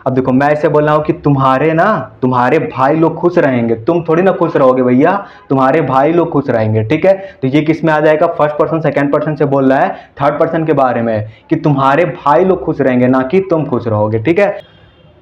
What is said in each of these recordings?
अब देखो मैं ऐसे बोल रहा हूँ कि तुम्हारे भाई लोग खुश रहेंगे, तुम थोड़ी ना खुश रहोगे भैया, तुम्हारे भाई लोग खुश रहेंगे। ठीक है, तो ये किस में आ जाएगा, फर्स्ट पर्सन सेकंड पर्सन से बोल रहा है, थर्ड पर्सन के बारे में कि तुम्हारे भाई लोग खुश रहेंगे, ना कि तुम खुश रहोगे। ठीक है।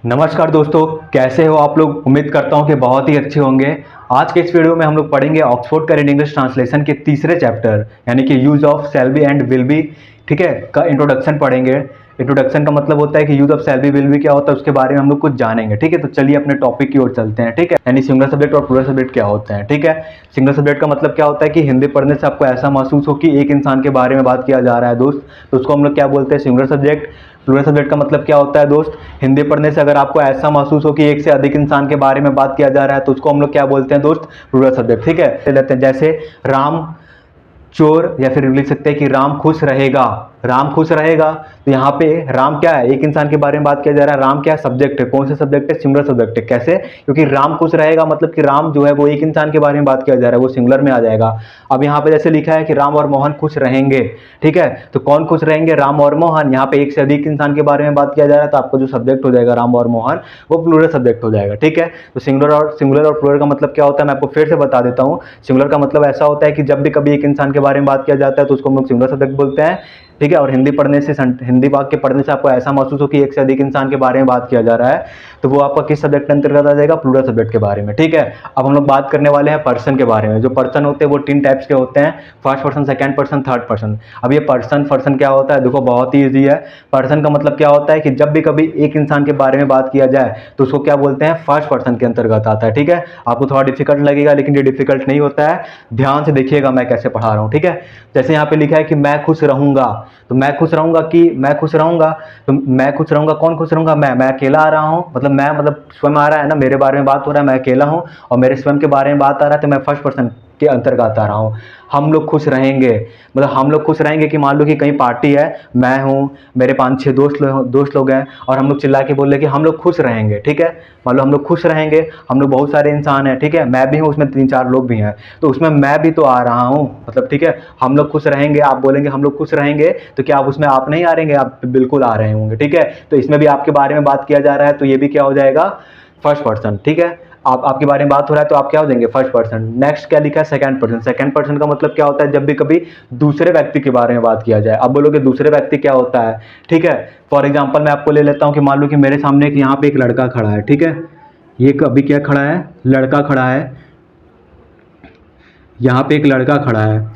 नमस्कार दोस्तों, कैसे हो आप लोग? उम्मीद करता हूं कि बहुत ही अच्छे होंगे। आज के इस वीडियो में हम लोग पढ़ेंगे ऑक्सफोर्ड करेंट इंग्लिश ट्रांसलेशन के तीसरे चैप्टर यानी कि use of shall be and will be, ठीक है, का इंट्रोडक्शन पढ़ेंगे। इंट्रोडक्शन का मतलब होता है कि use of shall be will be क्या होता है, उसके बारे में हम लोग कुछ जानेंगे। ठीक है, तो चलिए अपने टॉपिक की ओर चलते हैं। ठीक है, यानी सिंगुलर सब्जेक्ट और प्लूरल सब्जेक्ट क्या होते हैं। ठीक है, सिंगुलर सब्जेक्ट का मतलब क्या होता है कि हिंदी पढ़ने से आपको ऐसा महसूस हो कि एक इंसान के बारे में बात किया जा रहा है दोस्त, तो उसको हम लोग क्या बोलते हैं, सिंगुलर सब्जेक्ट। प्लूरल सब्जेक्ट का मतलब क्या होता है दोस्त, हिंदी पढ़ने से अगर आपको ऐसा महसूस हो कि एक से अधिक इंसान के बारे में बात किया जा रहा है, तो उसको हम लोग क्या बोलते हैं दोस्त, प्लूरल सब्जेक्ट। ठीक है, लेते हैं जैसे राम चोर, या फिर लिख सकते हैं कि राम खुश रहेगा। राम खुश रहेगा, तो यहाँ पे राम क्या है, एक इंसान के बारे में बात किया जा रहा है। राम क्या है, सब्जेक्ट है। कौन से सब्जेक्ट है, सिंगुलर सब्जेक्ट है। कैसे, क्योंकि राम खुश रहेगा मतलब कि राम जो है वो एक इंसान के बारे में बात किया जा रहा है, वो सिंगुलर में आ जाएगा। अब यहाँ पे जैसे लिखा है कि राम और मोहन खुश रहेंगे। ठीक है, तो कौन खुश रहेंगे, राम और मोहन। यहाँ पे एक से अधिक इंसान के बारे में बात किया जा रहा है, तो आपको जो सब्जेक्ट हो जाएगा राम और मोहन, वो प्लूरल सब्जेक्ट हो जाएगा। ठीक है, तो सिंगुलर और प्लूरल का मतलब क्या होता है, मैं आपको फिर से बता देता हूँ। सिंगुलर का मतलब ऐसा होता है कि जब भी कभी एक इंसान के बारे में बात किया जाता है तो उसको हम लोग सिंगुलर सब्जेक्ट बोलते हैं। ठीक है, और हिंदी पढ़ने से, हिंदी वाक्य पढ़ने से आपको ऐसा महसूस हो कि एक से अधिक इंसान के बारे में बात किया जा रहा है, तो वो आपका किस सब्जेक्ट के अंतर्गत आ जाएगा, प्लूरल सब्जेक्ट के बारे में। ठीक है, अब हम लोग बात करने वाले हैं पर्सन के बारे में। जो पर्सन होते हैं वो 3 टाइप्स के होते हैं, first person, second person, third person. अब ये पर्सन क्या होता है, देखो बहुत ही ईजी है। पर्सन का मतलब क्या होता है कि जब भी कभी एक इंसान के बारे में बात किया जाए तो उसको क्या बोलते हैं, फर्स्ट पर्सन के अंतर्गत आता है। ठीक है, आपको थोड़ा डिफिकल्ट लगेगा, लेकिन ये डिफिकल्ट नहीं होता है। ध्यान से देखिएगा मैं कैसे पढ़ा रहा हूँ। ठीक है, जैसे यहाँ पे लिखा है कि मैं खुश रहूंगा, तो मैं खुश रहूंगा कि मैं खुश रहूंगा, तो मैं खुश रहूंगा, कौन खुश रहूंगा, मैं अकेला आ रहा हूं, मतलब मैं मतलब स्वयं आ रहा है ना, मेरे बारे में बात हो रहा है, मैं अकेला हूं और मेरे स्वयं के बारे में बात आ रहा है, तो मैं फर्स्ट पर्सन के अंतर्गत आ रहा हूं। हम लोग खुश रहेंगे, मतलब हम लोग खुश रहेंगे कि मान लो कि कहीं पार्टी है, मैं हूं, मेरे 5-6 दोस्त लोग हैं, और हम लोग चिल्ला के बोल रहे कि हम लोग खुश रहेंगे। ठीक है, मान लो हम लोग खुश रहेंगे, हम लोग बहुत सारे इंसान हैं। ठीक है, मैं भी हूँ, उसमें 3-4 लोग भी हैं, तो उसमें मैं भी तो आ रहा हूँ, मतलब ठीक है, हम लोग खुश रहेंगे, आप बोलेंगे हम लोग खुश रहेंगे, तो क्या आप उसमें आप नहीं आ रहेंगे, आप बिल्कुल आ रहे होंगे। ठीक है, तो इसमें भी आपके बारे में बात किया जा रहा है, तो ये भी क्या हो जाएगा, फर्स्ट पर्सन। ठीक है, आपके बारे में बात हो रहा है तो आप क्या हो जाएंगे, फर्स्ट पर्सन। नेक्स्ट क्या लिखा है, सेकंड पर्सन। सेकंड पर्सन का मतलब क्या होता है, जब भी कभी दूसरे व्यक्ति के बारे में बात किया जाए। अब बोलोगे दूसरे व्यक्ति क्या होता है। ठीक है, फॉर एग्जाम्पल मैं आपको ले लेता हूँ कि मान लो कि मेरे सामने यहाँ पे एक लड़का खड़ा है। ठीक है, ये अभी क्या खड़ा है, लड़का खड़ा है, यहाँ पे एक लड़का खड़ा है।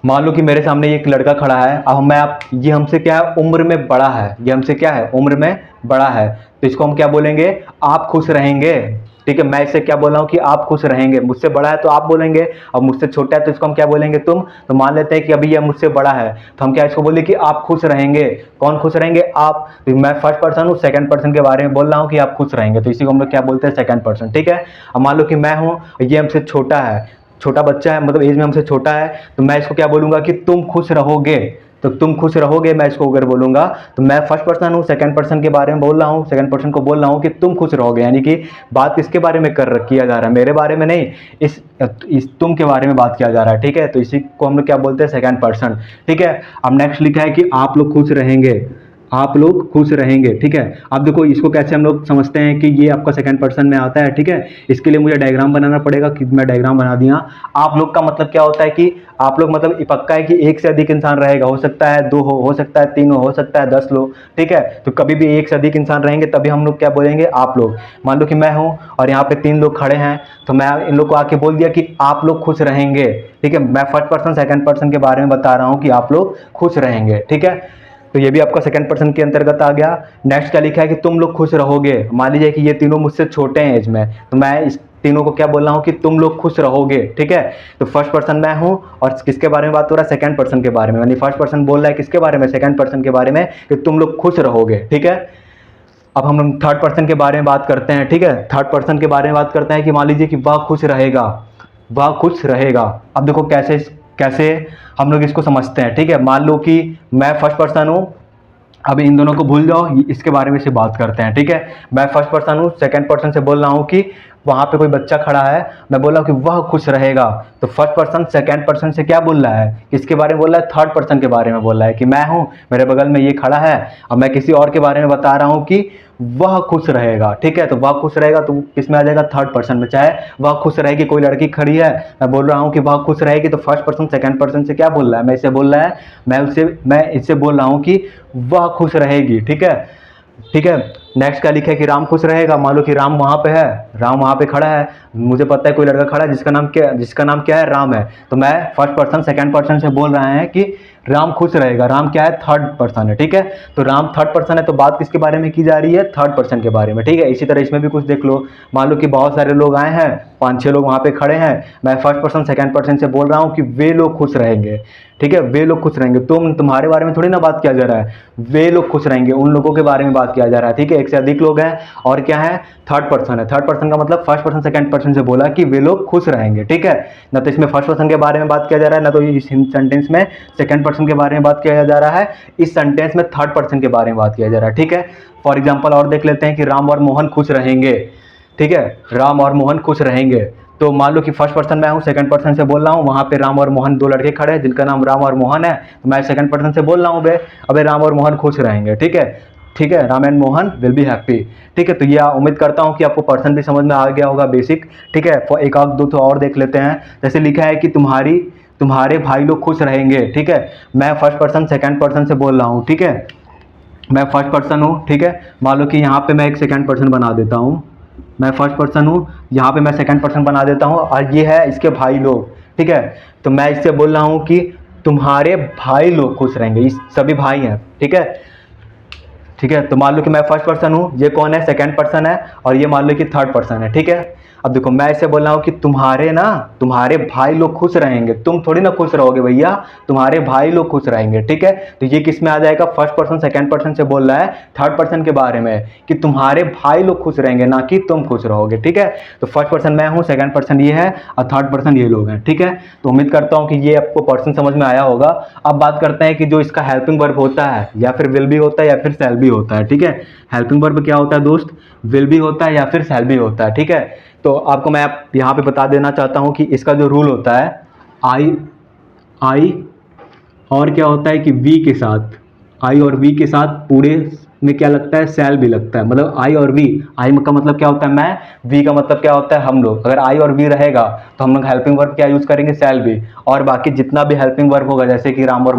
मान लो कि मेरे सामने एक लड़का खड़ा है, अब मैं आप ये हमसे क्या है, उम्र में बड़ा है, ये हमसे क्या है, उम्र में बड़ा है, तो इसको हम क्या बोलेंगे, आप खुश रहेंगे। ठीक है, मैं इससे क्या बोल रहा हूँ कि आप खुश रहेंगे, मुझसे बड़ा है तो आप बोलेंगे, और मुझसे छोटा है तो इसको हम क्या बोलेंगे, तुम। तो मान लेते हैं कि अभी ये मुझसे बड़ा है, तो हम क्या इसको बोले कि आप खुश रहेंगे। कौन खुश रहेंगे, आप। तो मैं फर्स्ट पर्सन हूँ, सेकंड पर्सन के बारे में बोल रहा हूँ कि आप खुश रहेंगे, तो इसी को हम लोग क्या बोलते हैं, सेकंड पर्सन। ठीक है, अब मान लो कि मैं हूँ, ये हमसे छोटा है, छोटा बच्चा है, मतलब एज में हमसे छोटा है, तो मैं इसको क्या बोलूंगा कि तुम खुश रहोगे, तो तुम खुश रहोगे, मैं इसको अगर बोलूंगा, तो मैं फर्स्ट पर्सन हूँ, सेकंड पर्सन के बारे में बोल रहा हूँ, सेकंड पर्सन को बोल रहा हूँ कि तुम खुश रहोगे, यानी कि बात किसके बारे में किया जा रहा है, मेरे बारे में नहीं, इस तुम के बारे में बात किया जा रहा है। ठीक है, तो इसी को हम लोग क्या बोलते हैं, सेकंड पर्सन। ठीक है, अब नेक्स्ट लिखा है कि आप लोग खुश रहेंगे, आप लोग खुश रहेंगे। ठीक है, अब देखो इसको कैसे हम लोग समझते हैं कि ये आपका सेकंड पर्सन में आता है। ठीक है, इसके लिए मुझे डायग्राम बनाना पड़ेगा, कि मैं डायग्राम बना दिया। आप लोग का मतलब क्या होता है कि आप लोग मतलब पक्का है कि एक से अधिक इंसान रहेगा, हो सकता है 2 हो सकता है 3 हो सकता है 10 लोग। ठीक है, तो कभी भी एक से अधिक इंसान रहेंगे तभी हम लोग क्या बोलेंगे, आप लोग। मान लो कि मैं हूं और यहाँ पे 3 लोग खड़े हैं, तो मैं इन लोग को आके बोल दिया कि आप लोग खुश रहेंगे। ठीक है, मैं फर्स्ट पर्सन सेकंड पर्सन के बारे में बता रहा हूँ कि आप लोग खुश रहेंगे। ठीक है, तो ये भी आपका सेकंड पर्सन के अंतर्गत आ गया। नेक्स्ट क्या लिखा है कि तुम लोग खुश रहोगे। मान लीजिए कि ये तीनों मुझसे छोटे हैं एज में, तो मैं इस तीनों को क्या बोल रहा हूँ कि तुम लोग खुश रहोगे। ठीक है, तो फर्स्ट पर्सन मैं हूं और किसके बारे में बात हो रहा है, सेकंड पर्सन के बारे में, यानी फर्स्ट पर्सन बोल रहा है किसके बारे में, सेकंड पर्सन के बारे में, कि तुम लोग खुश रहोगे। ठीक है, अब हम लोग थर्ड पर्सन के बारे में बात करते हैं। ठीक है, थर्ड पर्सन के बारे में बात करते हैं कि मान लीजिए कि वह खुश रहेगा, वह खुश रहेगा। अब देखो कैसे कैसे हम लोग इसको समझते हैं। ठीक है, मान लो कि मैं फर्स्ट पर्सन हूं, अब इन दोनों को भूल जाओ, इसके बारे में से बात करते हैं। ठीक है, मैं फर्स्ट पर्सन हूँ, सेकंड पर्सन से बोल रहा हूँ कि वहाँ पे कोई बच्चा खड़ा है, मैं बोला कि वह खुश रहेगा, तो फर्स्ट पर्सन सेकंड पर्सन से क्या बोल रहा है, किसके बारे में बोल रहा है, थर्ड पर्सन के बारे में बोल रहा है कि मैं हूँ, मेरे बगल में ये खड़ा है, अब मैं किसी और के बारे में बता रहा हूँ कि वह खुश रहेगा। ठीक है, तो वह खुश रहेगा तो किस में आ जाएगा, थर्ड पर्सन में। चाहे वह खुश रहेगी, कोई लड़की खड़ी है, मैं बोल रहा हूँ कि वह खुश रहेगी, तो फर्स्ट पर्सन सेकंड पर्सन से क्या बोल रहा है, मैं इससे बोल रहा है, मैं इससे बोल रहा हूँ कि वह खुश रहेगी। ठीक है, ठीक है। नेक्स्ट क्या लिखा है कि राम खुश रहेगा। मान लो कि राम वहाँ पे है, राम वहाँ पे खड़ा है, मुझे पता है कोई लड़का खड़ा है जिसका नाम क्या है, राम है, तो मैं फर्स्ट पर्सन सेकंड पर्सन से बोल रहे हैं कि राम खुश रहेगा। राम क्या है, थर्ड पर्सन है। ठीक है, तो राम थर्ड पर्सन है, तो बात किसके बारे में की जा रही है, थर्ड पर्सन के बारे में। ठीक है, इसी तरह इसमें भी कुछ देख लो, मान लो कि बहुत सारे लोग आए हैं, 5-6 लोग वहाँ पे खड़े हैं, मैं फर्स्ट पर्सन सेकंड पर्सन से बोल रहा हूँ कि वे लोग खुश रहेंगे। ठीक है, वे लोग खुश रहेंगे, तुम्हारे बारे में थोड़ी ना बात किया जा रहा है, वे लोग खुश रहेंगे, उन लोगों के बारे में बात किया जा रहा है। ठीक है, एक से अधिक लोग हैं और क्या है, थर्ड पर्सन है। थर्ड पर्सन का मतलब फर्स्ट पर्सन सेकंड पर्सन से बोला कि वे लोग खुश रहेंगे। ठीक है, ना तो इसमें फर्स्ट पर्सन के बारे में बात किया जा रहा है, ना तो इस सेंटेंस में सेकंड पर्सन के बारे में बात किया जा रहा है, इस सेंटेंस में थर्ड पर्सन के बारे में बात किया जा रहा है। ठीक है, फॉर एग्जाम्पल और देख लेते हैं कि राम और मोहन खुश रहेंगे। ठीक है, राम और मोहन खुश रहेंगे, तो मान लो कि फर्स्ट पर्सन मैं हूँ, सेकंड पर्सन से बोल रहा हूँ, वहाँ पे राम और मोहन, दो लड़के खड़े हैं जिनका नाम राम और मोहन है, तो मैं सेकंड पर्सन से बोल रहा हूँ अबे राम और मोहन खुश रहेंगे। ठीक है, ठीक है, Ram and Mohan will be happy. ठीक है, तो ये उम्मीद करता हूँ कि आपको पर्सन भी समझ में आ गया होगा बेसिक। ठीक है, एक आध दो तो और देख लेते हैं, जैसे लिखा है कि तुम्हारे भाई लोग खुश रहेंगे। ठीक है, मैं फर्स्ट पर्सन सेकंड पर्सन से बोल रहा हूँ। ठीक है, मैं फर्स्ट पर्सन हूँ। ठीक है, मान लो कि यहाँ पे मैं एक सेकंड पर्सन बना देता हूँ, मैं फर्स्ट पर्सन हूँ, यहाँ पे मैं सेकंड पर्सन बना देता हूँ, और ये है इसके भाई लोग। ठीक है, तो मैं इससे बोल रहा हूँ कि तुम्हारे भाई लोग खुश रहेंगे, इस सभी भाई हैं। ठीक है, ठीक है, तो मान लो कि मैं फर्स्ट पर्सन हूँ, ये कौन है, सेकंड पर्सन है, और ये मान लो कि थर्ड पर्सन है। ठीक है, अब देखो मैं इसे बोल रहा हूँ कि तुम्हारे भाई लोग खुश रहेंगे, तुम थोड़ी ना खुश रहोगे भैया, तुम्हारे भाई लोग खुश रहेंगे। ठीक है, तो ये किस में आ जाएगा, फर्स्ट पर्सन सेकंड पर्सन से बोल रहा है थर्ड पर्सन के बारे में कि तुम्हारे भाई लोग खुश रहेंगे, ना कि तुम खुश रहोगे। ठीक है, तो फर्स्ट पर्सन मैं हूँ, सेकंड पर्सन ये है, और थर्ड पर्सन ये लोग हैं। ठीक है, तो उम्मीद करता हूँ कि ये आपको पर्सन समझ में आया होगा। अब बात करते हैं कि जो इसका हेल्पिंग वर्ब होता है, या फिर विल भी होता है या फिर शैल भी होता है। ठीक है, हेल्पिंग वर्ब क्या होता है दोस्त, विल भी होता है या फिर शैल भी होता है। ठीक है, तो आपको मैं यहाँ पे बता देना चाहता हूँ कि इसका जो रूल होता है, आई और क्या होता है कि वी के साथ, आई और वी के साथ पूरे में क्या लगता है, शैल भी लगता है। मतलब आई और वी, आई का मतलब क्या होता है, मैं, वी का मतलब क्या होता है, हम लोग। अगर आई और वी रहेगा तो हम लोग हेल्पिंग वर्ब क्या यूज करेंगे, शैल भी। और बाकी जितना भी हेल्पिंग वर्ब होगा, जैसे कि राम और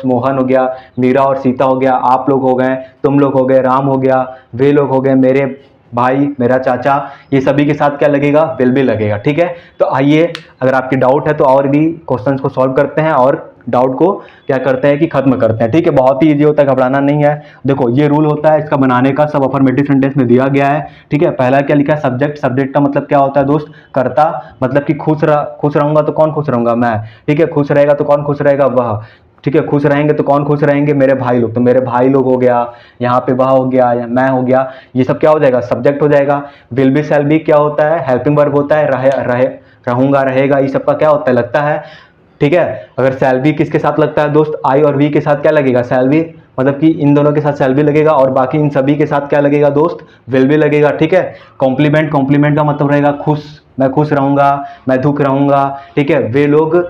मोहन हो गया, मीरा और सीता हो गया, आप लोग हो गए, तुम लोग हो गए, राम हो गया, वे लोग हो गए, मेरे भाई, मेरा चाचा, ये सभी के साथ क्या लगेगा, विल भी लगेगा। ठीक है, तो आइए, अगर आपकी डाउट है तो और भी क्वेश्चंस को सॉल्व करते हैं और डाउट को क्या करते हैं कि खत्म करते हैं। ठीक है, बहुत ही इजी होता है, घबराना नहीं है। देखो ये रूल होता है इसका बनाने का, सब अफर्मेटिव सेंटेंस में दिया गया है। ठीक है, पहला क्या लिखा है, सब्जेक्ट। सब्जेक्ट का मतलब क्या होता है दोस्त, कर्ता, मतलब कि खुश रहूंगा तो कौन खुश रहूंगा, मैं। ठीक है, खुश रहेगा तो कौन खुश रहेगा, वह। ठीक है, खुश रहेंगे तो कौन खुश रहेंगे, मेरे भाई लोग, तो मेरे भाई लोग हो गया, यहाँ पे वह हो गया, या मैं हो गया, ये सब क्या हो जाएगा, सब्जेक्ट हो जाएगा। विल बी शैल बी क्या होता है, हेल्पिंग वर्ब होता है, रहूंगा, रहेगा, ये सब का क्या होता है, लगता है। ठीक है, अगर शैल बी किसके साथ लगता है दोस्त, आई और वी के साथ क्या लगेगा, शैल बी, मतलब कि इन दोनों के साथ शैल बी लगेगा, और बाकी इन सभी के साथ क्या लगेगा दोस्त, विल बी लगेगा। ठीक है, कॉम्प्लीमेंट का मतलब रहेगा खुश, मैं खुश रहूंगा, मैं दुख रहूंगा। ठीक है, वे लोग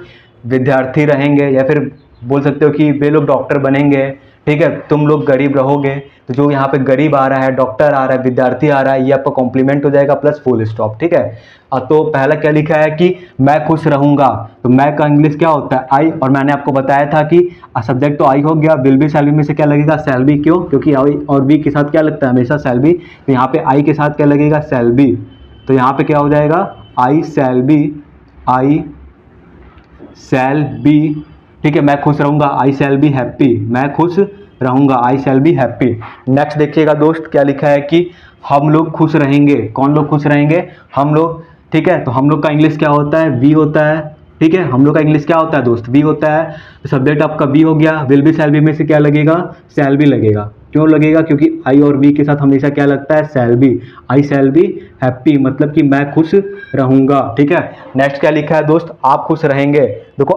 विद्यार्थी रहेंगे, या फिर बोल सकते हो कि वे लोग डॉक्टर बनेंगे। ठीक है, तुम लोग गरीब रहोगे, तो जो यहाँ पे गरीब आ रहा है, डॉक्टर आ रहा है, विद्यार्थी आ रहा है, ये आपका कॉम्प्लीमेंट हो जाएगा प्लस फुल स्टॉप। ठीक है, तो पहला क्या लिखा है कि मैं खुश रहूंगा, तो मैं का इंग्लिश क्या होता है, आई, और मैंने आपको बताया था कि सब्जेक्ट तो आई हो गया, विल बी शैल बी में से क्या लगेगा, शैल बी। क्यों, क्योंकि आई और बी के साथ क्या लगता है, हमेशा शैल बी, तो यहाँ पे आई के साथ क्या लगेगा, शैल बी, तो यहाँ पे क्या हो जाएगा, आई shall be, I shall be. ठीक है, मैं खुश रहूंगा, आई शैल बी हैप्पी, मैं खुश रहूंगा, आई शैल बी हैप्पी। नेक्स्ट देखिएगा दोस्त, क्या लिखा है कि हम लोग खुश रहेंगे, कौन लोग खुश रहेंगे, हम लोग। ठीक है, तो हम लोग का इंग्लिश क्या होता है, वी होता है। ठीक है, हम लोग का इंग्लिश क्या होता है दोस्त, वी होता है। तो सब्जेक्ट आपका वी हो गया, विल बी शैल बी में से क्या लगेगा, शैल बी लगेगा। क्यों लगेगा, क्योंकि आई और वी के साथ हमेशा क्या लगता है, shall be, I shall be happy, मतलब कि मैं खुश रहूंगा। ठीक है, नेक्स्ट क्या लिखा है दोस्त, आप खुश रहेंगे। देखो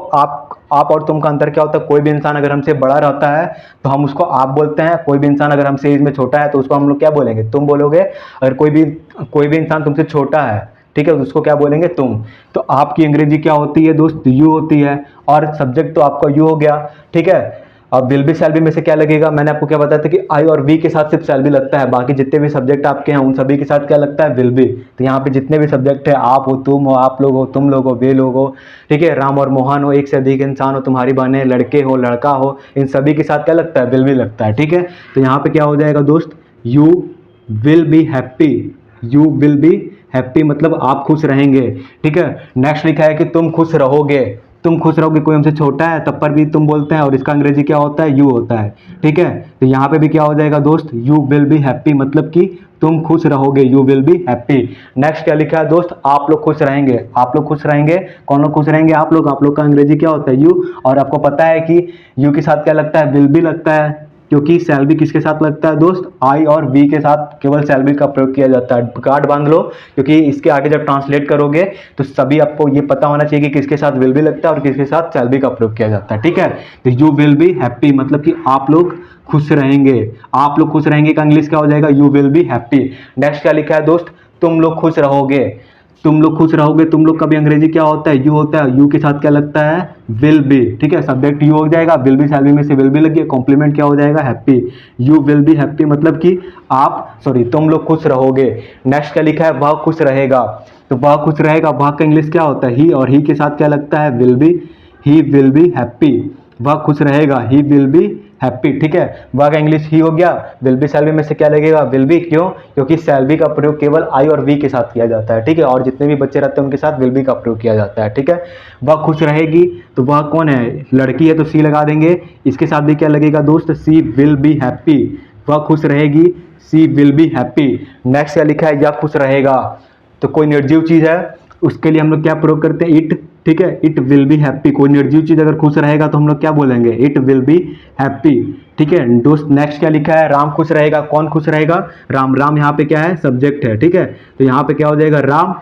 आप और तुम का अंतर क्या होता है, कोई भी इंसान अगर हमसे बड़ा रहता है तो हम उसको आप बोलते हैं, कोई भी इंसान अगर हमसे एज में छोटा है तो उसको हम लोग क्या बोलेंगे, तुम बोलोगे। अगर कोई भी इंसान तुमसे छोटा है, ठीक है, तो उसको क्या बोलेंगे, तुम। तो आपकी अंग्रेजी क्या होती है दोस्त, यू होती है, और सब्जेक्ट तो आपका यू हो गया, ठीक है। अब विल बी शैल बी में से क्या लगेगा, मैंने आपको क्या बताया था कि आई और वी के साथ सिर्फ शैल बी लगता है, बाकी जितने भी सब्जेक्ट आपके हैं उन सभी के साथ क्या लगता है, विल बी। तो यहाँ पे जितने भी सब्जेक्ट है, आप हो, तुम हो, आप लोग हो, तुम लोग हो, वे लोग हो, ठीक है, राम और मोहन हो, एक से अधिक इंसान हो, तुम्हारी बहनें, लड़के हो, लड़का हो, इन सभी के साथ क्या लगता है, विल बी लगता है, ठीक है। तो यहाँ पे क्या हो जाएगा दोस्त, you will be happy, you will be happy मतलब आप खुश रहेंगे, ठीक है। नेक्स्ट लिखा है कि तुम खुश रहोगे, तुम खुश रहोगे, कोई हमसे छोटा है तब पर भी तुम बोलते हैं, और इसका अंग्रेजी क्या होता है, यू होता है, ठीक है। तो यहाँ पे भी क्या हो जाएगा दोस्त, यू विल बी हैप्पी मतलब कि तुम खुश रहोगे, you will be happy. Next क्या लिखा है दोस्त, आप लोग खुश रहेंगे, आप लोग खुश रहेंगे, कौन लोग खुश रहेंगे, आप लोग का अंग्रेजी क्या होता है, यू। और आपको पता है कि यू के साथ क्या लगता है, विल बी लगता है, क्योंकि शैल बी किसके साथ लगता है दोस्त, आई और वी के साथ केवल शैल बी का प्रयोग किया जाता है। कार्ड बांध लो, क्योंकि इसके आगे जब ट्रांसलेट करोगे तो सभी आपको ये पता होना चाहिए कि किसके साथ विल बी लगता है और किसके साथ शैल बी का प्रयोग किया जाता है, ठीक है। तो यू विल बी हैप्पी मतलब कि आप लोग खुश रहेंगे, आप लोग खुश रहेंगे का इंग्लिश क्या हो जाएगा, you will be happy. Next क्या लिखा है दोस्त, तुम लोग खुश रहोगे, तुम लोग खुश रहोगे, तुम लोग का भी अंग्रेजी क्या होता है, यू होता है, यू के साथ क्या लगता है, विल बी, ठीक है। सब्जेक्ट यू हो जाएगा, विल बी शैल बी में से विल बी लग गया, कॉम्प्लीमेंट क्या हो जाएगा, happy. You will be happy मतलब कि तुम लोग खुश रहोगे। नेक्स्ट क्या लिखा है, वह खुश रहेगा, तो वह खुश रहेगा, वह का इंग्लिश क्या होता है, ही, और ही के साथ क्या लगता है, will be, he will be happy, वह खुश रहेगा, ही विल बी हैप्पी, ठीक है। वह का इंग्लिश ही हो गया, विल बी शैल बी में से क्या लगेगा, विल बी, क्यों, क्योंकि शैल बी का प्रयोग केवल आई और वी के साथ किया जाता है, ठीक है, और जितने भी बच्चे रहते हैं उनके साथ विल बी का प्रयोग किया जाता है, ठीक है। वह खुश रहेगी, तो वह कौन है, लड़की है तो सी लगा देंगे, इसके साथ भी क्या लगेगा दोस्त, सी विल बी हैप्पी, वह खुश रहेगी, सी विल बी हैप्पी। नेक्स्ट क्या लिखा है, यह खुश रहेगा, तो कोई निर्जीव चीज है, उसके लिए हम लोग क्या प्रयोग करते हैं, इट, ठीक है, इट विल बी हैप्पी। कोई निर्जीव चीज अगर खुश रहेगा तो हम लोग क्या बोलेंगे, इट विल बी हैप्पी, ठीक है दोस्त। नेक्स्ट क्या लिखा है, राम खुश रहेगा, कौन खुश रहेगा, राम, राम यहाँ पे क्या है, सब्जेक्ट है, ठीक है। तो यहाँ पे क्या हो जाएगा, राम,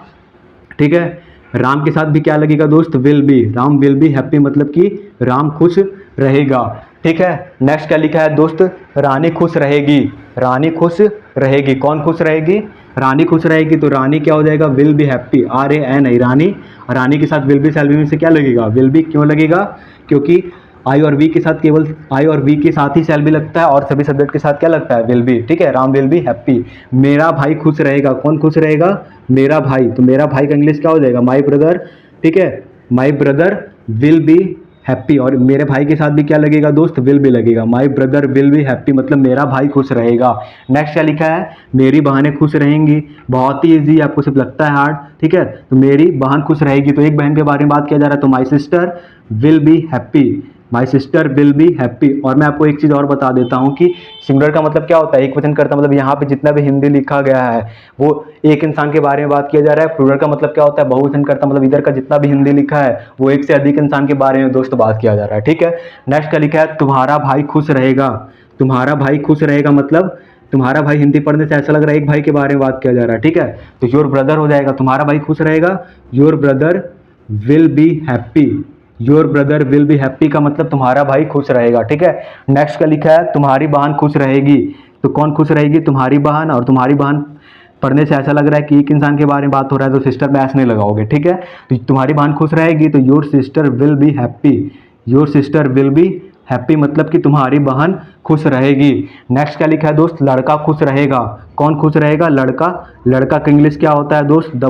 ठीक है, राम के साथ भी क्या लगेगा दोस्त, will be, Ram will be happy मतलब कि राम खुश रहेगा, ठीक है। नेक्स्ट क्या लिखा है दोस्त, रानी खुश रहेगी, रानी खुश रहेगी, कौन खुश रहेगी, रानी खुश रहेगी, तो रानी क्या हो जाएगा, will be happy, R A N I, Rani, Rani के साथ विल बी शैल बी में से क्या लगेगा, विल बी, क्यों लगेगा, क्योंकि आई और वी के साथ केवल आई और वी के साथ ही शैल बी लगता है, और सभी सब्जेक्ट के साथ क्या लगता है, विल बी, ठीक है। Ram will be happy. मेरा भाई खुश रहेगा, कौन खुश रहेगा, मेरा भाई, तो मेरा भाई का इंग्लिश क्या हो जाएगा, माई ब्रदर, ठीक है, my brother will be happy, और मेरे भाई के साथ भी क्या लगेगा दोस्त, विल बी लगेगा, my brother will be happy मतलब मेरा भाई खुश रहेगा। नेक्स्ट क्या लिखा है, मेरी बहनें खुश रहेंगी, बहुत ही ईजी, आपको सिर्फ लगता है हार्ड, ठीक है। तो मेरी बहन खुश रहेगी, तो एक बहन के बारे में बात किया जा रहा है, तो my sister will be happy, my sister will be happy. और मैं आपको एक चीज़ और बता देता हूँ कि सिंगुलर का मतलब क्या होता है, एक वचन करता, मतलब यहाँ पे जितना भी हिंदी लिखा गया है वो एक इंसान के बारे में बात किया जा रहा है। प्लूरल का मतलब क्या होता है, बहुवचन करता, मतलब इधर का जितना भी हिंदी लिखा है वो एक से अधिक इंसान के बारे में दोस्त बात किया जा रहा है, ठीक है। नेक्स्ट क्या लिखा है, तुम्हारा भाई खुश रहेगा, तुम्हारा भाई खुश रहेगा मतलब तुम्हारा भाई, हिंदी पढ़ने से ऐसा लग रहा है एक भाई के बारे में बात किया जा रहा है, ठीक है। तो योर ब्रदर हो जाएगा, तुम्हारा भाई खुश रहेगा, your brother will be happy, your brother will be happy का मतलब तुम्हारा भाई खुश रहेगा, ठीक है। नेक्स्ट क्या लिखा है, तुम्हारी बहन खुश रहेगी, तो कौन खुश रहेगी, तुम्हारी बहन, और तुम्हारी बहन पढ़ने से ऐसा लग रहा है कि एक इंसान के बारे में बात हो रहा है, तो सिस्टर में ऐसे नहीं लगाओगे, ठीक है। तो तुम्हारी बहन खुश रहेगी, तो your sister will be happy, your sister will be happy मतलब कि तुम्हारी बहन खुश रहेगी। नेक्स्ट क्या लिखा है दोस्त, लड़का खुश रहेगा, कौन खुश रहेगा, लड़का, लड़का का इंग्लिश क्या होता है दोस्त, the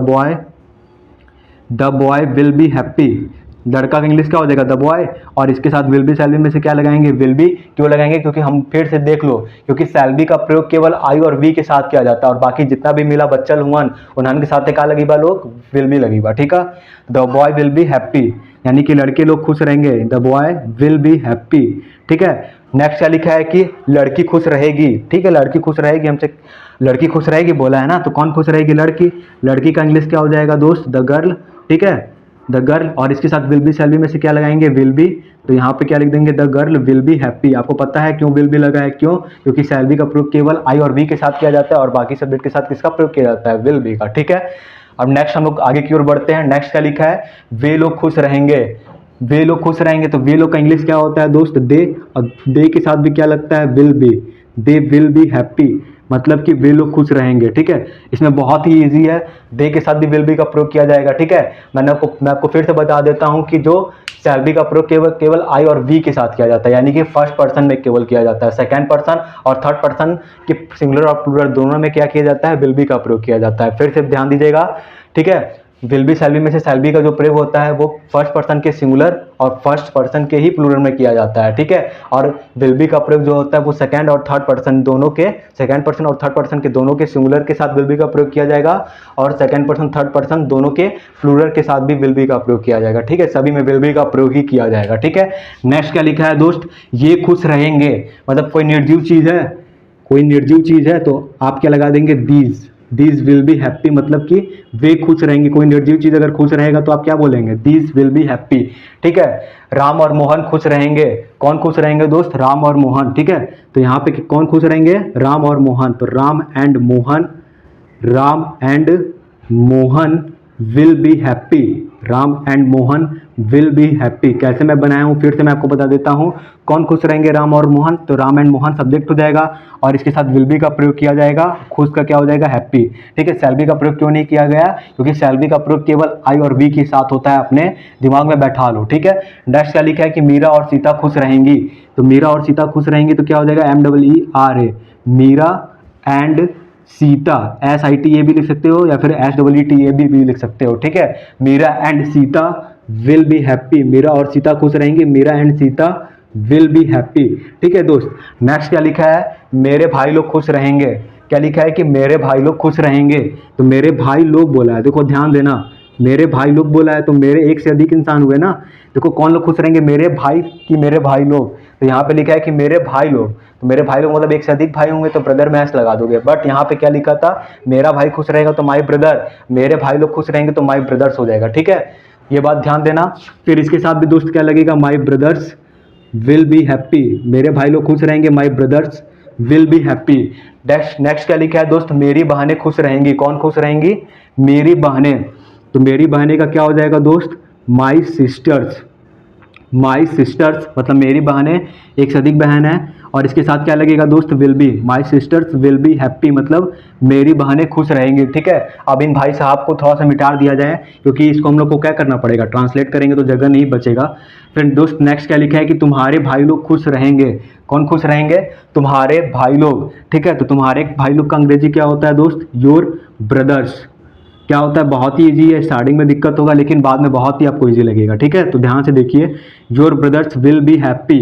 boy will be happy, लड़का का इंग्लिश क्या हो जाएगा, द बॉय, और इसके साथ विल बी शैल बी में से क्या लगाएंगे, विल बी, क्यों लगाएंगे, क्योंकि हम फिर से देख लो, क्योंकि शैल बी का प्रयोग केवल आई और वी के साथ किया जाता है, और बाकी जितना भी मिला बच्चल हुआ उन्हन के साथ क्या लगी बा लोग, विल बी लगी बा, ठीक है। The boy will be happy यानी कि लड़के लोग खुश रहेंगे, the boy will be happy, ठीक है। नेक्स्ट क्या लिखा है कि लड़की खुश रहेगी, ठीक है, लड़की खुश रहेगी, हमसे लड़की खुश रहेगी बोला है ना, तो कौन खुश रहेगी, लड़की, लड़की का इंग्लिश क्या हो जाएगा दोस्त, द गर्ल, ठीक है, द गर्ल, और इसके साथ विल बी शैल बी में से क्या लगाएंगे, विल बी, तो यहाँ पे क्या लिख देंगे, the girl will be happy. आपको पता है क्यों विल बी लगा है, क्यों, क्योंकि शैल बी का प्रयोग केवल आई और वी के साथ किया जाता है, और बाकी सब्जेक्ट के साथ किसका प्रयोग किया जाता है, विल बी का, ठीक है। अब नेक्स्ट हम लोग आगे की ओर बढ़ते हैं। नेक्स्ट क्या लिखा है, वे लोग खुश रहेंगे, वे लोग खुश रहेंगे, तो वे लोग का इंग्लिश क्या होता है दोस्त, दे। और दे के साथ भी क्या लगता है, will be, they will be happy, मतलब कि वे लोग खुश रहेंगे, ठीक है। इसमें बहुत ही इजी है, दे के साथ भी विल बी का प्रयोग किया जाएगा, ठीक है। मैं आपको फिर से बता देता हूं कि जो शैल बी का प्रयोग केवल केवल आई और वी के साथ किया जाता है, यानी कि फर्स्ट पर्सन में केवल किया जाता है। सेकंड पर्सन और थर्ड पर्सन के सिंगुलर और प्लूरल दोनों में क्या किया जाता है, विल बी का प्रयोग किया जाता है। फिर से ध्यान दीजिएगा, ठीक है। विल बी शैल बी में से शैल बी का जो प्रयोग होता है वो फर्स्ट पर्सन के सिंगुलर और फर्स्ट पर्सन के ही प्लूरल में किया जाता है, ठीक है। और विल बी का प्रयोग जो होता है वो सेकंड और थर्ड पर्सन दोनों के, सेकंड पर्सन और थर्ड पर्सन के दोनों के सिंगुलर के साथ विल बी का प्रयोग किया जाएगा, और सेकंड पर्सन थर्ड पर्सन दोनों के प्लूरल के साथ भी विल बी का प्रयोग किया जाएगा, ठीक है। सभी में विल बी का प्रयोग ही किया जाएगा, ठीक है। नेक्स्ट क्या लिखा है दोस्त, ये खुश रहेंगे, मतलब कोई निर्जीव चीज है, कोई निर्जीव चीज है तो आप क्या लगा देंगे, दीज विल बी हैप्पी, मतलब कि वे खुश रहेंगे। कोई निर्जीव चीज अगर खुश रहेगा तो आप क्या बोलेंगे, दीज विल बी हैप्पी, ठीक है। राम और मोहन खुश रहेंगे, कौन खुश रहेंगे दोस्त, राम और मोहन, ठीक है। तो यहाँ पे कौन खुश रहेंगे, राम और मोहन, तो Ram and Mohan will be happy, Ram and Mohan will be happy. कैसे मैं बनाया हूं, फिर से मैं आपको बता देता हूं। कौन खुश रहेंगे, राम और मोहन, तो राम एंड मोहन सब्जेक्ट हो जाएगा और इसके साथ विल बी का प्रयोग किया जाएगा, खुश का क्या हो जाएगा, हैप्पी, ठीक है। शैल बी का प्रयोग क्यों नहीं किया गया, क्योंकि शैल बी का प्रयोग केवल आई और वी के साथ होता है, अपने दिमाग में बैठा लो, ठीक है। नेक्स्ट क्या लिखा है कि मीरा और सीता खुश रहेंगी, तो मीरा और सीता खुश रहेंगी तो क्या हो जाएगा, MERA, Meera and Sita, SITA भी लिख सकते हो या फिर SEETA भी लिख सकते हो, ठीक है। Meera and Sita will be happy, Meera और सीता खुश रहेंगे, Meera and Sita will be happy, ठीक है दोस्त। नेक्स्ट क्या लिखा है, मेरे भाई लोग खुश रहेंगे, क्या लिखा है कि मेरे भाई लोग खुश रहेंगे, तो मेरे भाई लोग बोला है, देखो ध्यान देना, मेरे भाई लोग बोला है तो मेरे एक से अधिक इंसान हुए ना। देखो कौन लोग खुश रहेंगे, मेरे भाई कि मेरे भाई लोग, तो यहाँ पे लिखा है कि मेरे भाई लोग, तो मेरे भाई लोग मतलब एक से अधिक भाई होंगे तो ब्रदर में एस लगा दोगे, बट यहाँ पे क्या लिखा था, मेरा भाई खुश रहेगा तो माई ब्रदर, मेरे भाई लोग खुश रहेंगे तो माई ब्रदर्स हो जाएगा, ठीक है। ये बात ध्यान देना। फिर इसके साथ भी दोस्त क्या लगेगा, my brothers will be happy, मेरे भाई लोग खुश रहेंगे, my brothers will be happy. Next क्या लिखा है दोस्त, मेरी बहनें खुश रहेंगी, कौन खुश रहेंगी, मेरी बहनें, तो मेरी बहनें का क्या हो जाएगा दोस्त, माई सिस्टर्स, माई सिस्टर्स मतलब मेरी बहनें, एक से अधिक बहन है, और इसके साथ क्या लगेगा दोस्त, will be, my sisters will be happy, मतलब मेरी बहनें खुश रहेंगी, ठीक है। अब इन भाई साहब को थोड़ा सा मिटा दिया जाए क्योंकि इसको हम लोग को क्या करना पड़ेगा, ट्रांसलेट करेंगे तो जगह नहीं बचेगा। फिर दोस्त नेक्स्ट क्या लिखा है कि तुम्हारे भाई लोग खुश रहेंगे, कौन खुश रहेंगे, तुम्हारे भाई लोग, ठीक है। तो तुम्हारे भाई लोग का अंग्रेजी क्या होता है दोस्त, योर ब्रदर्स, क्या होता है, बहुत ही इजी है, स्टार्टिंग में दिक्कत होगा लेकिन बाद में बहुत ही आपको इजी लगेगा, ठीक है। तो ध्यान से देखिए, your brothers will be happy,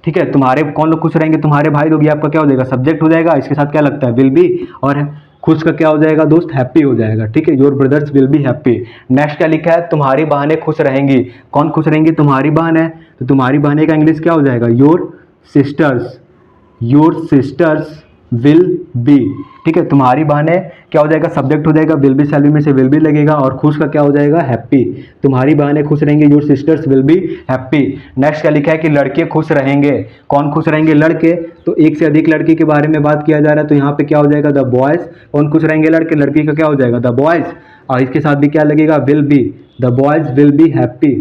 ठीक है। तुम्हारे कौन लोग खुश रहेंगे, तुम्हारे भाई लोग, ये आपका क्या हो जाएगा, सब्जेक्ट हो जाएगा, इसके साथ क्या लगता है, विल बी, और खुश का क्या हो जाएगा दोस्त, हैप्पी हो जाएगा, ठीक है। Your brothers will be happy. Next क्या लिखा है, तुम्हारी बहनें खुश रहेंगी, कौन खुश रहेंगी, तुम्हारी बहन है, तो तुम्हारी बहनें का इंग्लिश क्या हो जाएगा, your sisters, your sisters will be, ठीक है। तुम्हारी बहनें क्या हो जाएगा, सब्जेक्ट हो जाएगा, विल बी शैल बी में से विल बी लगेगा, और खुश का क्या हो जाएगा, हैप्पी, तुम्हारी बहनें खुश रहेंगे, your sisters will be happy. Next क्या लिखा है कि लड़के खुश रहेंगे, कौन खुश रहेंगे, लड़के, तो एक से अधिक लड़के के बारे में बात किया जा रहा है, तो यहाँ पे क्या हो जाएगा, द बॉयज, कौन खुश रहेंगे, लड़के, लड़की का क्या हो जाएगा, द बॉयज, और इसके साथ भी क्या लगेगा, will be, the boys will be happy,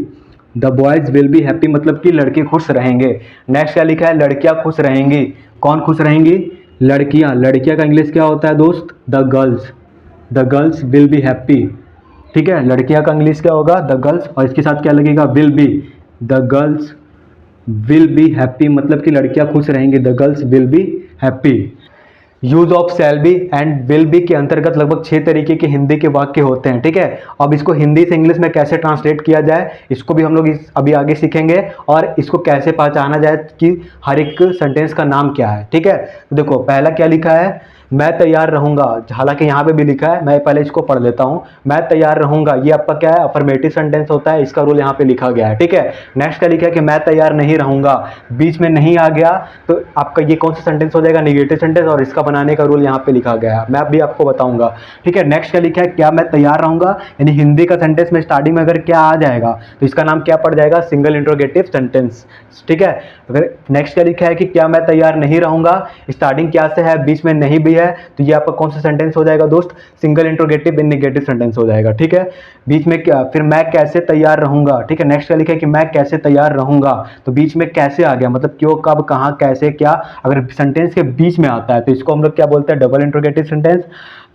the boys will be happy मतलब कि लड़के खुश रहेंगे। नेक्स्ट क्या लिखा है, लड़कियां खुश रहेंगी, कौन खुश रहेंगी, लड़कियां, लड़कियां का इंग्लिश क्या होता है दोस्त, the girls will be happy, ठीक है। लड़कियां का इंग्लिश क्या होगा, द गर्ल्स, और इसके साथ क्या लगेगा, will be, the girls will be happy मतलब कि लड़कियां खुश रहेंगी, the girls will be happy. Use of shall be and will be के अंतर्गत लगभग 6 तरीके के हिंदी के वाक्य होते हैं, ठीक है। अब इसको हिंदी से इंग्लिश में कैसे ट्रांसलेट किया जाए, इसको भी हम लोग अभी आगे सीखेंगे, और इसको कैसे पहचाना जाए कि हर एक सेंटेंस का नाम क्या है, ठीक है। तो देखो पहला क्या लिखा है, मैं तैयार रहूंगा, हालांकि यहाँ पे भी लिखा है, मैं पहले इसको पढ़ लेता हूँ, मैं तैयार रहूंगा, ये आपका क्या है, अफर्मेटिव सेंटेंस होता है, इसका रूल यहाँ पे लिखा गया है, ठीक है। नेक्स्ट क्या लिखा है कि मैं तैयार नहीं रहूंगा, बीच में नहीं आ गया तो आपका ये कौन सा सेंटेंस हो जाएगा, नेगेटिव सेंटेंस, और इसका बनाने का रूल यहाँ पे लिखा गया है, मैं अभी आपको बताऊंगा, ठीक है। नेक्स्ट क्या लिखा है, क्या मैं तैयार रहूंगा, यानी हिंदी का सेंटेंस में स्टार्टिंग में अगर क्या आ जाएगा तो इसका नाम क्या पड़ जाएगा, सिंगल इंट्रोगेटिव सेंटेंस, ठीक है। अगर नेक्स्ट क्या लिखा है कि क्या मैं तैयार नहीं रहूंगा, स्टार्टिंग क्या से है, बीच में नहीं भी है है तो ये आपका कौन सा सेंटेंस हो जाएगा दोस्त, single interrogative in negative sentence हो जाएगा, ठीक है। बीच में क्या, फिर मैं कैसे तैयार रहूंगा, ठीक है। नेक्स्ट क्या लिखा है कि मैं कैसे तैयार रहूंगा, तो बीच में कैसे आ गया, मतलब क्यों, कब, कहाँ, कैसे, क्या, अगर सेंटेंस के बीच में आता है तो इसको हम लोग क्या बोलते हैं, डबल इंट्रोगेटिव सेंटेंस।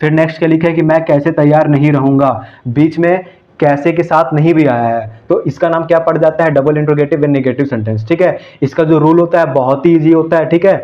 फिर नेक्स्ट क्या लिखा है कि मैं कैसे तैयार नहीं रहूंगा, बीच में कैसे के साथ नहीं भी आया है तो इसका नाम क्या पड़ जाता है, double interrogative in negative sentence, ठीक है। इसका जो रूल होता है बहुत ही इजी होता है, ठीक है।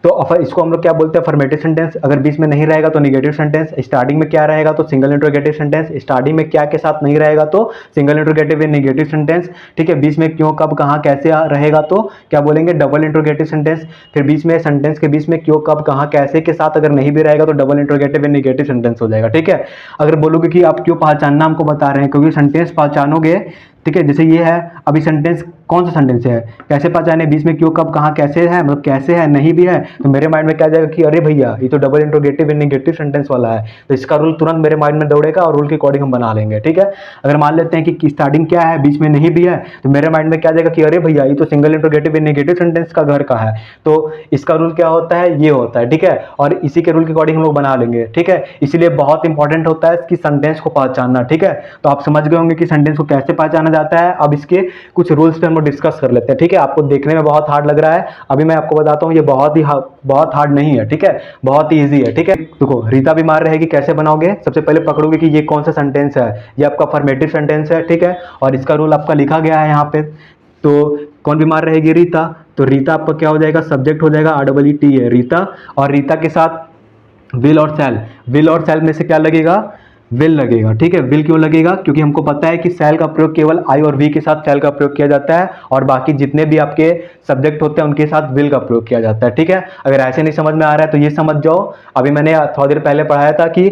तो इसको हम लोग क्या बोलते हैं, अफर्मेटिव सेंटेंस। अगर बीच में नहीं रहेगा तो नेगेटिव सेंटेंस, स्टार्टिंग में क्या रहेगा तो सिंगल इंट्रोगेटिव सेंटेंस, स्टार्टिंग में क्या के साथ नहीं रहेगा तो single interrogative in negative sentence, ठीक है। बीच में क्यों, कब, कहाँ, कैसे रहेगा तो क्या बोलेंगे, डबल इंट्रोगेटिव सेंटेंस। फिर बीच में सेंटेंस के बीच में क्यों, कब, कहाँ, कैसे के साथ अगर नहीं भी रहेगा तो double interrogative in negative sentence हो जाएगा, ठीक है। अगर बोलोगे कि आप क्यों पहचानना हमको बता रहे हैं, क्योंकि सेंटेंस पहचानोगे, ठीक है। जैसे ये है, अभी सेंटेंस कौन सा सेंटेंस है, कैसे पहचाने, बीच में क्यों, कब, कहाँ, कैसे है, मतलब कैसे है, नहीं भी है, तो मेरे माइंड में क्या जाएगा कि अरे भैया ये तो double interrogative in negative sentence वाला है, तो इसका रूल तुरंत मेरे माइंड में दौड़ेगा और रूल के अकॉर्डिंग हम बना लेंगे, ठीक है। अगर मान लेते हैं कि स्टार्टिंग क्या है, बीच में नहीं भी है, तो मेरे माइंड में क्या जाएगा कि अरे भैया ये तो single interrogative in negative sentence का घर का है, तो इसका रूल क्या होता है, ये होता है, ठीक है। और इसी के रूल के अकॉर्डिंग हम लोग बना लेंगे, ठीक है। इसीलिए बहुत इंपॉर्टेंट होता है कि सेंटेंस को पहचानना, ठीक है। तो आप समझ गए होंगे कि सेंटेंस को कैसे पहचाना जाता है। अब इसके कुछ रूल्स पे हम लोग डिस्कस कर लेते हैं, ठीक है। आपको देखने में बहुत हार्ड लग रहा है, अभी मैं आपको बताता हूँ ये बहुत हार्ड नहीं है, ठीक है, बहुत ही ईजी है, ठीक है। देखो, रीता बीमार रहेगी कैसे बनाओगे, सबसे पहले पकड़ोगे कि ये कौन सा सेंटेंस है, ये आपका अफर्मेटिव सेंटेंस है, ठीक है। और इसका रूल आपका लिखा गया है यहाँ पे। तो कौन बीमार रहेगी, रीता, तो रीता आपका क्या हो जाएगा, सब्जेक्ट हो जाएगा, REET है रीता, और रीता के साथ विल और सेल, विल और सेल में से क्या लगेगा, विल लगेगा, ठीक है। विल क्यों लगेगा, क्योंकि हमको पता है कि सेल का प्रयोग केवल आई और वी के साथ सेल का प्रयोग किया जाता है, और बाकी जितने भी आपके सब्जेक्ट होते हैं उनके साथ विल का प्रयोग किया जाता है, ठीक है। अगर ऐसे नहीं समझ में आ रहा है तो ये समझ जाओ, अभी मैंने थोड़ी देर पहले पढ़ाया था कि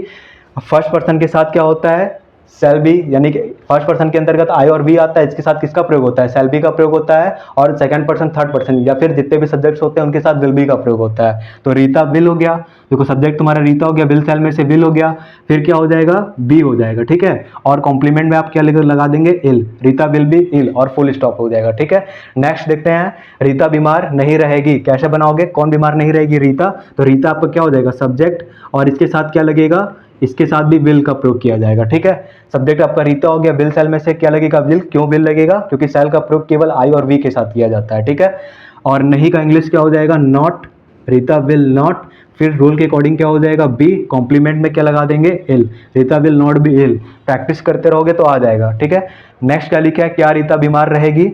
फर्स्ट पर्सन के साथ क्या होता है, सेल बी, यानी कि फर्स्ट पर्सन के अंतर्गत आई और वी आता है, इसके साथ किसका प्रयोग होता है, सेल बी का प्रयोग होता है, और सेकंड पर्सन, थर्ड पर्सन या फिर जितने भी सब्जेक्ट्स होते हैं उनके साथ विल बी का प्रयोग होता है। तो रीता विल हो गया, देखो सब्जेक्ट तुम्हारा रीता हो गया, विल सेल में से विल हो गया, फिर क्या हो जाएगा, बी हो जाएगा, ठीक है। और कॉम्प्लीमेंट में आप क्या लगा देंगे, इल, रीता विल बी इल, और फुल स्टॉप हो जाएगा, ठीक है। नेक्स्ट देखते हैं, रीता बीमार नहीं रहेगी कैसे बनाओगे, कौन बीमार नहीं रहेगी, रीता, तो रीता आपका क्या हो जाएगा, सब्जेक्ट, और इसके साथ क्या लगेगा, इसके साथ भी विल का प्रयोग किया जाएगा, ठीक है। सब्जेक्ट आपका रीता हो गया, विल सेल में से क्या लगेगा, विल, क्यों विल लगेगा, क्योंकि सेल का प्रयोग केवल आई और वी के साथ किया जाता है, ठीक है। और नहीं का इंग्लिश क्या हो जाएगा, नॉट, रीता विल नॉट, फिर रूल के अकॉर्डिंग क्या हो जाएगा, बी, कॉम्प्लीमेंट में क्या लगा देंगे, ill, Rita will not be ill, practice करते रहोगे तो आ जाएगा, ठीक है। नेक्स्ट क्या लिखा है, क्या रीता बीमार रहेगी,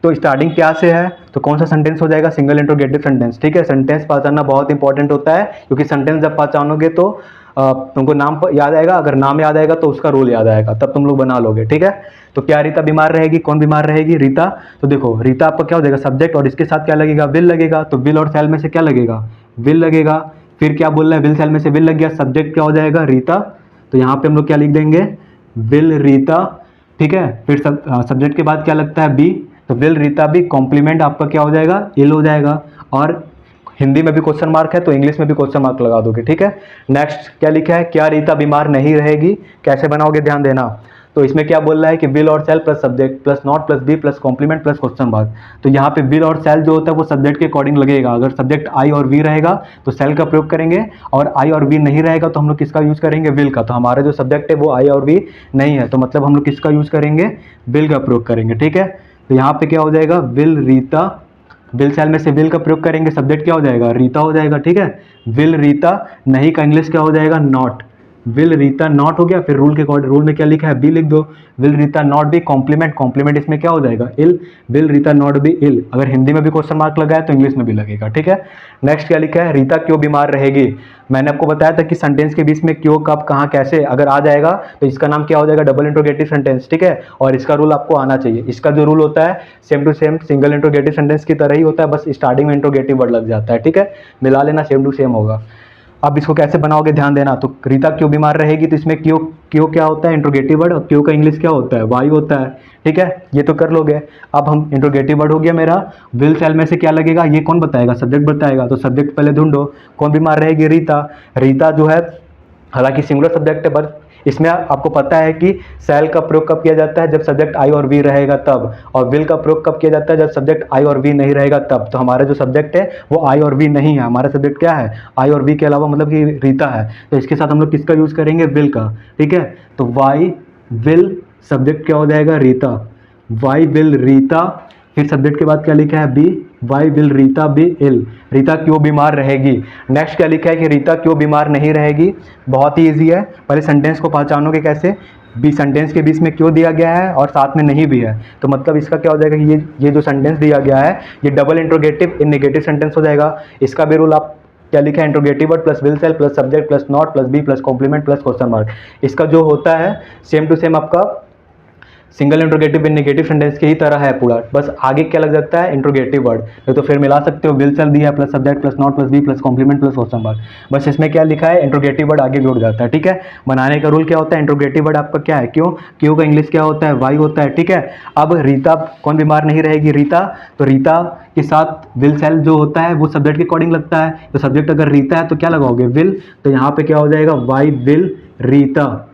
तो स्टार्टिंग क्या से है, तो कौन सा सेंटेंस हो जाएगा, सिंगल इंट्रोगेटिव सेंटेंस, ठीक है। सेंटेंस पहचानना बहुत इंपॉर्टेंट होता है, क्योंकि सेंटेंस जब पहचानोगे तो तुमको नाम याद आएगा, अगर नाम याद आएगा तो उसका रूल याद आएगा, तब तुम लोग बना लोगे, ठीक है। तो क्या रीता बीमार रहेगी, कौन बीमार रहेगी, रीता, तो देखो रीता आपका क्या हो जाएगा, सब्जेक्ट, और इसके साथ क्या लगेगा, विल लगेगा, तो विल और सेल में से क्या लगेगा, विल लगेगा। फिर क्या बोल रहा है, विल सेल में से विल लग गया, सब्जेक्ट क्या हो जाएगा, रीता, तो यहाँ पे हम लोग क्या लिख देंगे, विल रीता, ठीक है। फिर सब्जेक्ट के बाद क्या लगता है, बी, तो विल रीता बी, कॉम्प्लीमेंट आपका क्या हो जाएगा, इल हो जाएगा, और हिंदी में भी क्वेश्चन मार्क है तो इंग्लिश में भी क्वेश्चन मार्क लगा दोगे, ठीक है। नेक्स्ट क्या लिखा है, क्या रीता बीमार नहीं रहेगी कैसे बनाओगे, ध्यान देना। तो इसमें क्या बोल रहा है कि विल और shall plus subject plus not plus be plus complement plus question mark. तो यहाँ पे विल और सेल जो होता है वो सब्जेक्ट के अकॉर्डिंग लगेगा, अगर सब्जेक्ट आई और वी रहेगा तो सेल का प्रयोग करेंगे, और आई और वी नहीं रहेगा तो हम लोग किसका यूज करेंगे, विल का। तो हमारा जो सब्जेक्ट है वो आई और वी नहीं है, तो मतलब हम लोग किसका यूज करेंगे, विल का प्रयोग करेंगे, ठीक है। तो यहाँ पे क्या हो जाएगा, विल रीता, विल सेल में से विल का प्रयोग करेंगे, सब्जेक्ट क्या हो जाएगा, रीता हो जाएगा, ठीक है। विल रीता, नहीं का इंग्लिश क्या हो जाएगा, नॉट, विल रीता नॉट हो गया। फिर रूल के अकॉर्डिंग, रूल में क्या लिखा है, बी लिख दो, will Rita not be, compliment, compliment इसमें क्या हो जाएगा, ill, will Rita not be ill. अगर हिंदी में भी क्वेश्चन मार्क लगा है तो इंग्लिश में भी लगेगा, ठीक है। नेक्स्ट क्या लिखा है, रीता क्यों बीमार रहेगी। मैंने आपको बताया था कि सेंटेंस के बीच में क्यों, कब, कहाँ, कैसे अगर आ जाएगा तो इसका नाम क्या हो जाएगा, डबल इंट्रोगेटिव सेंटेंस, ठीक है। और इसका रूल आपको आना चाहिए। इसका जो रूल होता है same to same single interrogative sentence की तरह ही होता है, बस स्टार्टिंग में इंट्रोगेटिव वर्ड लग जाता है, ठीक है। मिला लेना, सेम टू सेम होगा। अब इसको कैसे बनाओगे ध्यान देना। तो रीता क्यों बीमार रहेगी, तो इसमें क्यों, क्यों क्या होता है, इंट्रोगेटिव वर्ड, और क्यों का इंग्लिश क्या होता है, वाई होता है, ठीक है। ये तो कर लोगे। अब हम इंट्रोगेटिव वर्ड हो गया मेरा, विल सेल में से क्या लगेगा, ये कौन बताएगा, सब्जेक्ट बताएगा। तो सब्जेक्ट पहले ढूंढो, कौन बीमार रहेगी, रीता। रीता जो है हालांकि सिंगुलर सब्जेक्ट है, बट इसमें आपको पता है कि सेल का प्रयोग कब किया जाता है, जब सब्जेक्ट आई और वी रहेगा तब, और विल का प्रयोग कब किया जाता है, जब सब्जेक्ट आई और वी नहीं रहेगा तब। तो हमारा जो सब्जेक्ट है वो आई और वी नहीं है, हमारा सब्जेक्ट क्या है, आई और वी के अलावा मतलब कि रीता है। तो इसके साथ हम लोग किसका यूज करेंगे, विल का। ठीक है, तो वाई विल, सब्जेक्ट क्या हो जाएगा, रीता, वाई विल रीता। फिर सब्जेक्ट के बाद क्या लिखा है, B, why will Rita be ill, Rita क्यों बीमार रहेगी। नेक्स्ट क्या लिखा है कि रीता क्यों बीमार नहीं रहेगी, बहुत ही ईजी है। पहले सेंटेंस को पहचानोगे कैसे, बी सेंटेंस के बीच में क्यों दिया गया है और साथ में नहीं भी है, तो मतलब इसका क्या हो जाएगा कि ये जो सेंटेंस दिया गया है ये double interrogative in negative sentence हो जाएगा। इसका भी रूल आप क्या लिखा है, interrogative word plus will shall plus subject plus not plus be plus complement plus question mark. इसका जो होता है सेम टू सेम आपका single interrogative in negative sentence की ही तरह है पूरा, बस आगे क्या लग जाता है, इंट्रोगेटिव वर्ड। तो फिर मिला सकते हो, विल सेल दिया plus subject plus not plus be plus complement plus question mark, बस इसमें क्या लिखा है, इंट्रोगेटिव वर्ड आगे जुड़ जाता है। ठीक है, बनाने का रूल क्या होता है, इंट्रोगेटिव वर्ड आपका क्या है, क्यों, क्यों का इंग्लिश क्या होता है, वाई होता है। ठीक है, अब रीता कौन बीमार नहीं रहेगी, रीता, तो रीता के साथ विल सेल जो होता है वो सब्जेक्ट के अकॉर्डिंग लगता है। तो सब्जेक्ट अगर रीता है तो क्या लगाओगे, विल, तो यहाँ पे क्या हो जाएगा, why will Rita,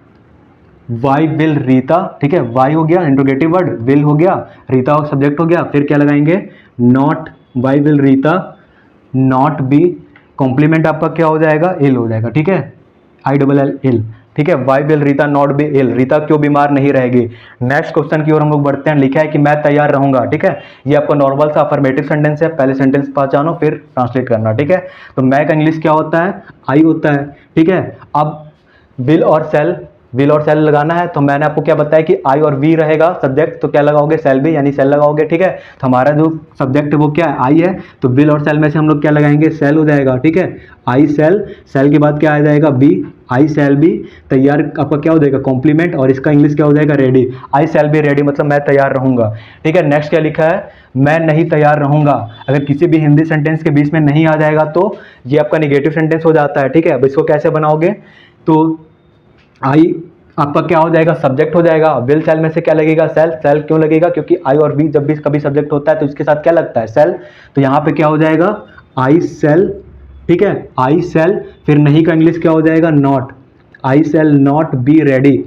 why will Rita. ठीक है, वाई हो गया इंट्रोगेटिव वर्ड, विल हो गया, रीता सब्जेक्ट हो गया, फिर क्या लगाएंगे, not, why will Rita not be, complement आपका क्या हो जाएगा, इल हो जाएगा। ठीक है, आई डबल एल इल। ठीक है, why will Rita not be ill, Rita क्यों बीमार नहीं रहेगी। नेक्स्ट क्वेश्चन की ओर हम लोग बढ़ते हैं, लिखा है कि मैं तैयार रहूंगा। ठीक है, ये आपका नॉर्मल सा अफर्मेटिव सेंटेंस है, पहले सेंटेंस पहचानो फिर ट्रांसलेट करना। ठीक है, तो मैं का इंग्लिश क्या होता है, आई होता है। ठीक है, अब विल और सेल, विल और सेल लगाना है, तो मैंने आपको क्या बताया कि आई और वी रहेगा सब्जेक्ट, तो क्या लगाओगे, सेल भी, यानी सेल लगाओगे। ठीक है, तो हमारा जो सब्जेक्ट है वो क्या है, आई है, तो विल और सेल में से हम लोग क्या लगाएंगे, सेल हो जाएगा। ठीक है, आई सेल, सेल के बाद क्या आ जाएगा, बी, आई सेल बी, तैयार आपका क्या हो जाएगा, कॉम्प्लीमेंट, और इसका इंग्लिश क्या हो जाएगा, ready, I shall be ready, मतलब मैं तैयार रहूंगा। ठीक है, नेक्स्ट क्या लिखा है, मैं नहीं तैयार रहूंगा। अगर किसी भी हिंदी सेंटेंस के बीच में नहीं आ जाएगा तो ये आपका निगेटिव सेंटेंस हो जाता है। ठीक है, अब इसको कैसे बनाओगे, तो आई आपका क्या हो जाएगा, सब्जेक्ट हो जाएगा, विल सेल में से क्या लगेगा, सेल, सेल क्यों लगेगा, क्योंकि आई और वी जब भी कभी सब्जेक्ट होता है तो इसके साथ क्या लगता है, सेल, तो यहाँ पे क्या हो जाएगा, आई सेल। ठीक है, आई सेल, फिर नहीं का इंग्लिश क्या हो जाएगा, not, I shall not be ready,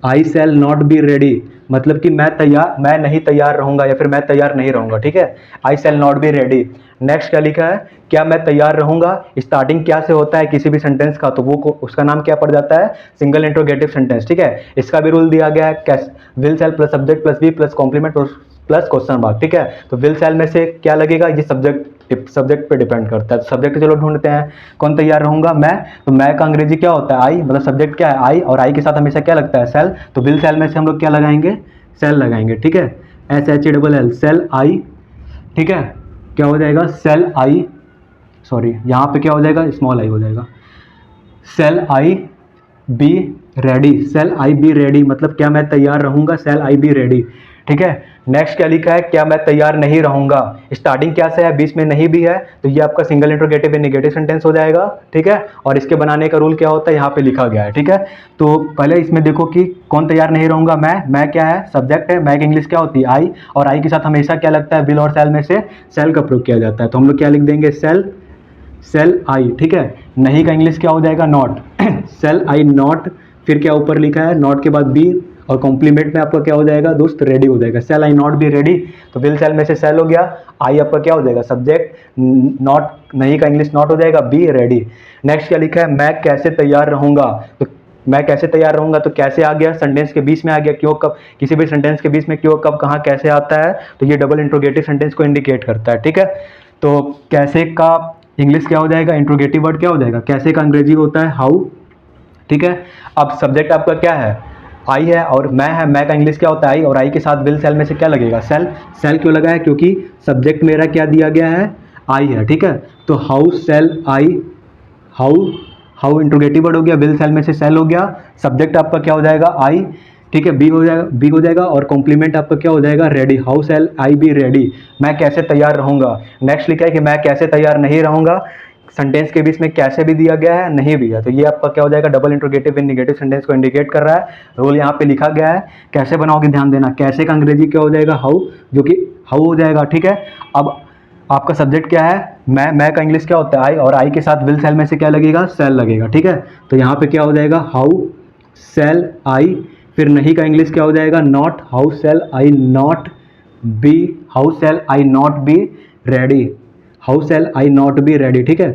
I shall not be ready, मतलब कि मैं नहीं तैयार रहूंगा या फिर मैं तैयार नहीं रहूंगा। ठीक है, I shall not be ready. Next क्या लिखा है, क्या मैं तैयार रहूंगा, स्टार्टिंग क्या से होता है किसी भी सेंटेंस का, तो वो उसका नाम क्या पड़ जाता है, सिंगल इंट्रोगेटिव सेंटेंस। ठीक है, इसका भी रूल दिया गया है, will shall plus subject plus be plus complement plus question mark. ठीक है, तो विल सेल में से क्या लगेगा, ये सब्जेक्ट पे डिपेंड करता है। तो सब्जेक्ट चलो ढूंढते हैं, कौन तैयार रहूंगा, मैं, तो मैं का अंग्रेजी क्या होता है, आई, मतलब सब्जेक्ट क्या है, आई, और आई के साथ हमेशा क्या लगता है, सेल, तो विल सेल में से हम लोग क्या लगाएंगे, सेल लगाएंगे। ठीक है, SHELL, सेल आई। ठीक है, क्या हो जाएगा, सेल आई, सॉरी यहाँ पे क्या हो जाएगा, स्मॉल आई हो जाएगा, shall I be ready, shall I be ready, मतलब क्या मैं तैयार रहूंगा, सेल आई बी रेडी। ठीक है, नेक्स्ट क्या लिखा है, क्या मैं तैयार नहीं रहूंगा, स्टार्टिंग क्या से है, बीच में नहीं भी है, तो ये आपका सिंगल इंट्रोगेटिव नेगेटिव सेंटेंस हो जाएगा। ठीक है, और इसके बनाने का रूल क्या होता है, यहाँ पे लिखा गया है। ठीक है, तो पहले इसमें देखो कि कौन तैयार नहीं रहूंगा, मैं क्या है, सब्जेक्ट है, मैं की इंग्लिश क्या होती है, आई, और आई के साथ हमेशा क्या लगता है, विल और सेल में से सेल का प्रयोग किया जाता है, तो हम लोग क्या लिख देंगे, सेल, सेल आई। ठीक है, नहीं का इंग्लिश क्या हो जाएगा, नॉट, सेल आई नॉट, फिर क्या ऊपर लिखा है, नॉट के बाद बी, और कॉम्प्लीमेंट में आपका क्या हो जाएगा दोस्त, रेडी हो जाएगा, shall I not be ready, तो विल सेल में से सेल हो गया, आई आपका क्या हो जाएगा, सब्जेक्ट, नॉट, नहीं का इंग्लिश नॉट हो जाएगा, बी रेडी। नेक्स्ट क्या लिखा है, मैं कैसे तैयार रहूंगा, तो मैं कैसे तैयार रहूंगा, तो कैसे आ गया, सेंटेंस के बीच में आ गया, क्यों कब, किसी भी सेंटेंस के बीच में क्यों कब कहाँ कैसे आता है, तो ये डबल इंट्रोगेटिव सेंटेंस को इंडिकेट करता है। ठीक है, तो कैसे का इंग्लिश क्या हो जाएगा, इंट्रोगेटिव वर्ड क्या हो जाएगा, कैसे का अंग्रेजी होता है, हाउ। ठीक है, अब सब्जेक्ट आपका क्या है, आई है, और मैं है, मैं का इंग्लिश क्या होता है, आई, और आई के साथ विल सेल में से क्या लगेगा, सेल, सेल क्यों लगा है, क्योंकि सब्जेक्ट मेरा क्या दिया गया है, आई है। ठीक है, तो how shall I, how, how interrogative word हो गया, विल सेल में से सेल हो गया, सब्जेक्ट आपका क्या हो जाएगा, आई। ठीक है, बी हो जाएगा, बी हो जाएगा, और कॉम्प्लीमेंट आपका क्या हो जाएगा, ready, how shall I be ready, मैं कैसे तैयार रहूंगा। नेक्स्ट लिखा है कि मैं कैसे तैयार नहीं रहूंगा, सेंटेंस के बीच में कैसे भी दिया गया है, नहीं भी है, तो ये आपका क्या हो जाएगा, double interrogative in negative sentence को इंडिकेट कर रहा है। रूल यहाँ पे लिखा गया है, कैसे बनाओगे ध्यान देना, कैसे का अंग्रेजी क्या हो जाएगा, हाउ, जो कि हाउ हो जाएगा। ठीक है, अब आपका सब्जेक्ट क्या है, मैं का इंग्लिश क्या होता है, आई, और आई के साथ विल सेल में से क्या लगेगा, सेल लगेगा। ठीक है, तो यहाँ पे क्या हो जाएगा, हाउ सेल आई, फिर नहीं का इंग्लिश क्या हो जाएगा, not, how shall I not be, how shall I not be ready, how shall I not be ready, ठीक है।